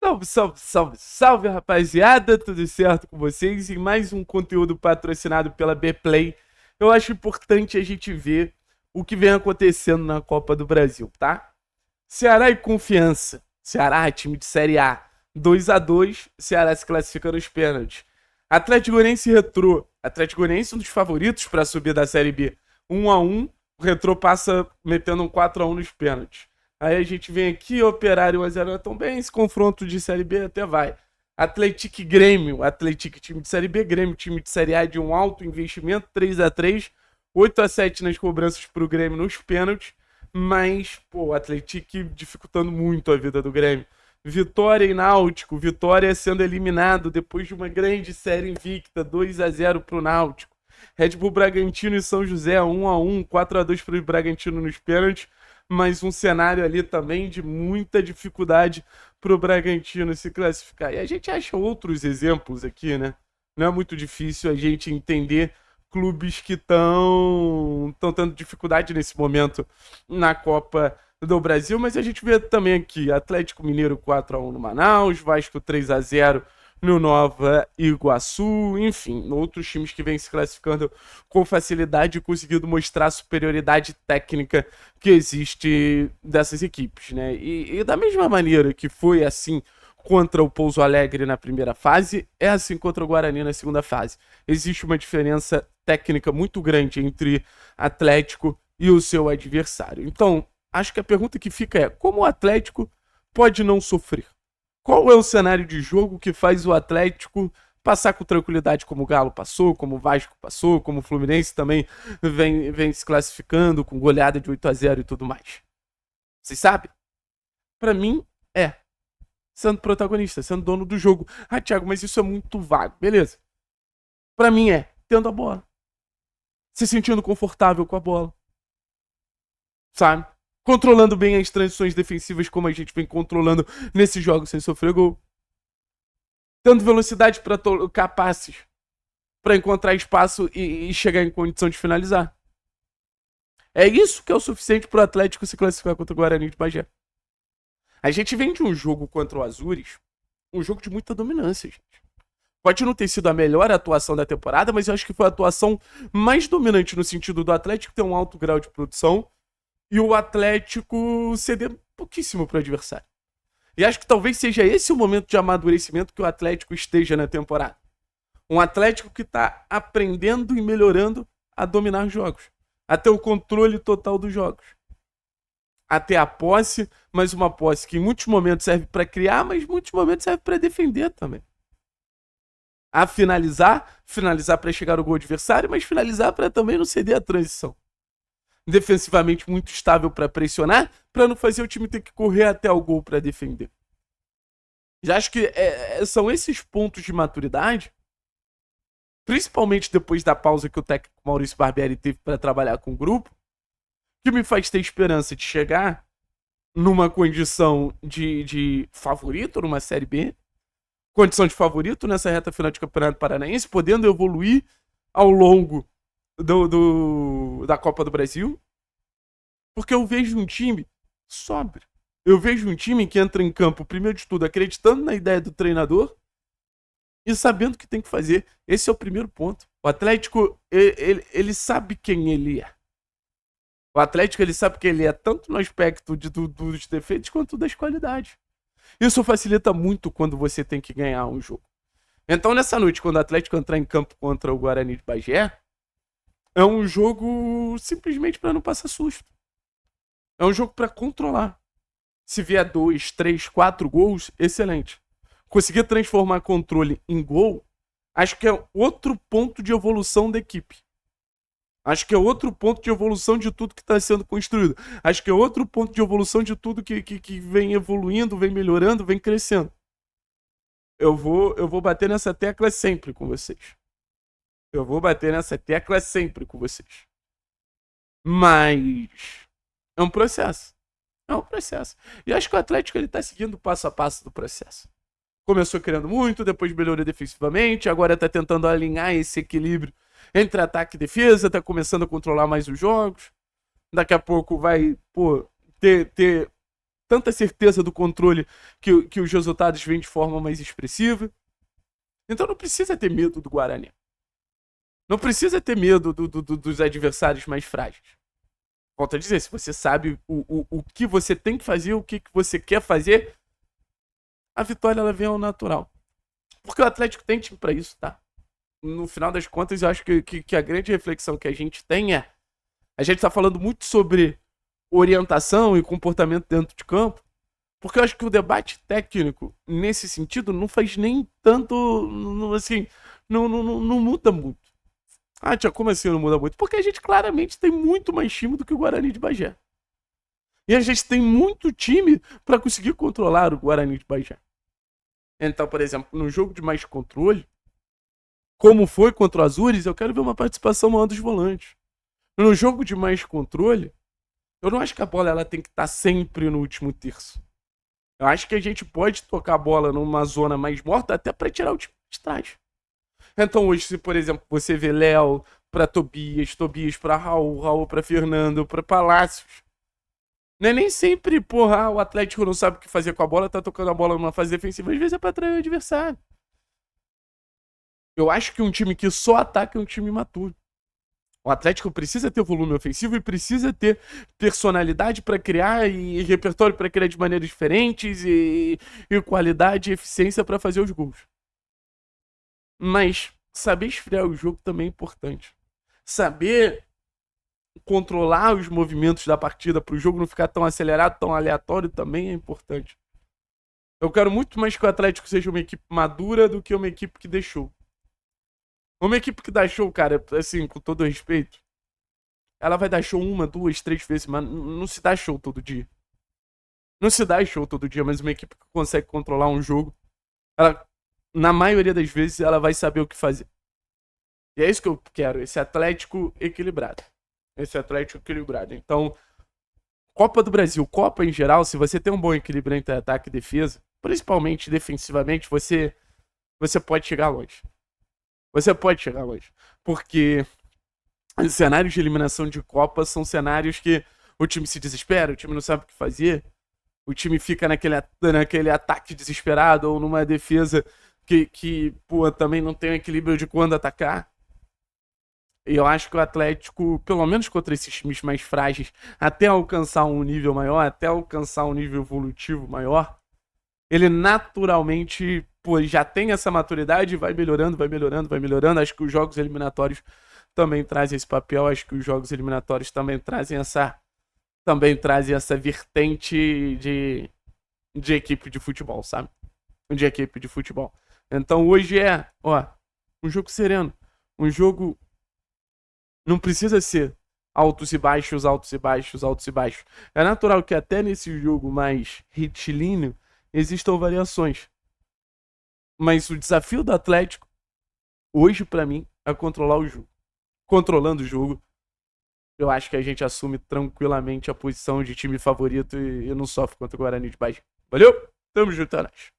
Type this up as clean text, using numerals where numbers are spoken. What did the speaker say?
Salve, salve, salve, salve, rapaziada, tudo certo com vocês? E mais um conteúdo patrocinado pela Bplay. Eu acho importante a gente ver o que vem acontecendo na Copa do Brasil, tá? Ceará e Confiança. Ceará, time de Série A, 2-2, Ceará se classifica nos pênaltis. Atlético Goianiense e Retrô. Atlético Goianiense um dos favoritos para subir da Série B, 1-1. O Retrô passa metendo um 4-1 nos pênaltis. Aí a gente vem aqui, Operário 1-0 também, esse confronto de Série B até vai. Atlético e Grêmio, Atlético time de Série B, Grêmio time de Série A de um alto investimento, 3-3, 8-7 nas cobranças pro Grêmio nos pênaltis, mas, pô, o Atlético dificultando muito a vida do Grêmio. Vitória e Náutico, Vitória sendo eliminado depois de uma grande série invicta, 2-0 pro Náutico. Red Bull Bragantino e São José, 1-1, 4-2 pro Bragantino nos pênaltis, mas um cenário ali também de muita dificuldade para o Bragantino se classificar. E a gente acha outros exemplos aqui, né? Não é muito difícil a gente entender clubes que estão tendo dificuldade nesse momento na Copa do Brasil, mas a gente vê também aqui Atlético Mineiro 4-1 no Manaus, Vasco 3-0 no Nova Iguaçu, enfim, outros times que vêm se classificando com facilidade e conseguindo mostrar a superioridade técnica que existe dessas equipes, né? E da mesma maneira que foi assim contra o Pouso Alegre na primeira fase, é assim contra o Guarani na segunda fase. Existe uma diferença técnica muito grande entre Atlético e o seu adversário. Então, acho que a pergunta que fica é: como o Atlético pode não sofrer? Qual é o cenário de jogo que faz o Atlético passar com tranquilidade, como o Galo passou, como o Vasco passou, como o Fluminense também vem se classificando com goleada de 8-0 e tudo mais? Vocês sabem? Pra mim, é sendo protagonista, sendo dono do jogo. Ah, Thiago, mas isso é muito vago. Beleza. Pra mim é tendo a bola. Se sentindo confortável com a bola. Sabe? Controlando bem as transições defensivas como a gente vem controlando nesses jogos sem sofrer gol. Tendo velocidade para tocar passes, para encontrar espaço e chegar em condição de finalizar. É isso que é o suficiente para o Atlético se classificar contra o Guarani de Bagé. A gente vem de um jogo contra o Azures, um jogo de muita dominância, gente. Pode não ter sido a melhor atuação da temporada, mas eu acho que foi a atuação mais dominante no sentido do Atlético ter um alto grau de produção e o Atlético ceder pouquíssimo para o adversário. E acho que talvez seja esse o momento de amadurecimento que o Atlético esteja na temporada. Um Atlético que está aprendendo e melhorando a dominar jogos, a ter o controle total dos jogos, a ter a posse, mas uma posse que em muitos momentos serve para criar, mas em muitos momentos serve para defender também. A finalizar para chegar ao gol adversário, mas finalizar para também não ceder a transição. Defensivamente muito estável para pressionar, para não fazer o time ter que correr até o gol para defender. Já acho que são esses pontos de maturidade, principalmente depois da pausa que o técnico Maurício Barbieri teve para trabalhar com o grupo, que me faz ter esperança de chegar numa condição de favorito numa Série B, condição de favorito nessa reta final de Campeonato Paranaense, podendo evoluir ao longo da Copa do Brasil, porque eu vejo um time sóbrio. Eu vejo um time que entra em campo, primeiro de tudo, acreditando na ideia do treinador e sabendo o que tem que fazer. Esse é o primeiro ponto. O Atlético, ele sabe quem ele é. O Atlético, ele sabe quem ele é, tanto no aspecto dos defeitos quanto das qualidades. Isso facilita muito quando você tem que ganhar um jogo. Então, nessa noite, quando o Atlético entrar em campo contra o Guarani de Bagé, é um jogo simplesmente para não passar susto. É um jogo para controlar. Se vier 2, 3, 4 gols, excelente. Conseguir transformar controle em gol, acho que é outro ponto de evolução da equipe. Acho que é outro ponto de evolução de tudo que está sendo construído. Acho que é outro ponto de evolução de tudo que vem evoluindo, vem melhorando, vem crescendo. Eu vou bater nessa tecla sempre com vocês. Eu vou bater nessa tecla sempre com vocês. Mas é um processo. É um processo. E acho que o Atlético ele tá seguindo passo a passo do processo. Começou criando muito, depois melhorou defensivamente, agora tá tentando alinhar esse equilíbrio entre ataque e defesa, tá começando a controlar mais os jogos. Daqui a pouco vai ter tanta certeza do controle que os resultados vêm de forma mais expressiva. Então não precisa ter medo do Guarani. Não precisa ter medo dos adversários mais frágeis. Volto a dizer, se você sabe o que você tem que fazer, o que você quer fazer, a vitória ela vem ao natural. Porque o Atlético tem time pra isso, tá? No final das contas, eu acho que a grande reflexão que a gente tem é... A gente tá falando muito sobre orientação e comportamento dentro de campo, porque eu acho que o debate técnico, nesse sentido, não faz nem tanto... Assim, não muda muito. Ah, tia, como assim não muda muito? Porque a gente claramente tem muito mais time do que o Guarani de Bagé. E a gente tem muito time para conseguir controlar o Guarani de Bagé. Então, por exemplo, no jogo de mais controle, como foi contra o Azures, eu quero ver uma participação maior dos volantes. No jogo de mais controle, eu não acho que a bola ela tem que estar sempre no último terço. Eu acho que a gente pode tocar a bola numa zona mais morta até para tirar o time de trás. Então hoje, se por exemplo, você vê Léo para Tobias, Tobias para Raul, Raul para Fernando, para Palácios. Não é nem sempre, porra, o Atlético não sabe o que fazer com a bola, tá tocando a bola numa fase defensiva, às vezes é pra atrair o adversário. Eu acho que um time que só ataca é um time imaturo. O Atlético precisa ter volume ofensivo e precisa ter personalidade para criar e repertório para criar de maneiras diferentes e qualidade e eficiência para fazer os gols. Mas saber esfriar o jogo também é importante. Saber controlar os movimentos da partida para o jogo não ficar tão acelerado, tão aleatório também é importante. Eu quero muito mais que o Atlético seja uma equipe madura do que uma equipe que deixou. Uma equipe que dá show, cara, assim, com todo respeito, ela vai dar show 1, 2, 3 vezes, mas não se dá show todo dia. Não se dá show todo dia, mas uma equipe que consegue controlar um jogo, ela, na maioria das vezes, ela vai saber o que fazer. E é isso que eu quero, esse Atlético equilibrado. Esse Atlético equilibrado. Então, Copa do Brasil, Copa em geral, se você tem um bom equilíbrio entre ataque e defesa, principalmente defensivamente, você pode chegar longe. Você pode chegar longe. Porque os cenários de eliminação de Copa são cenários que o time se desespera, o time não sabe o que fazer, o time fica naquele ataque desesperado ou numa defesa que pô, também não tem equilíbrio de quando atacar. E eu acho que o Atlético, pelo menos contra esses times mais frágeis, até alcançar um nível maior, até alcançar um nível evolutivo maior, ele naturalmente, pô, já tem essa maturidade e vai melhorando, vai melhorando, vai melhorando. Acho que os jogos eliminatórios também trazem esse papel. Acho que os jogos eliminatórios também trazem essa vertente de equipe de futebol, sabe? De equipe de futebol. Então hoje é, ó, um jogo sereno. Um jogo não precisa ser altos e baixos, altos e baixos, altos e baixos. É natural que até nesse jogo mais retilíneo existam variações. Mas o desafio do Atlético, hoje, pra mim, é controlar o jogo. Controlando o jogo, eu acho que a gente assume tranquilamente a posição de time favorito e não sofre contra o Guarani de Bagé. Valeu? Tamo junto, nós.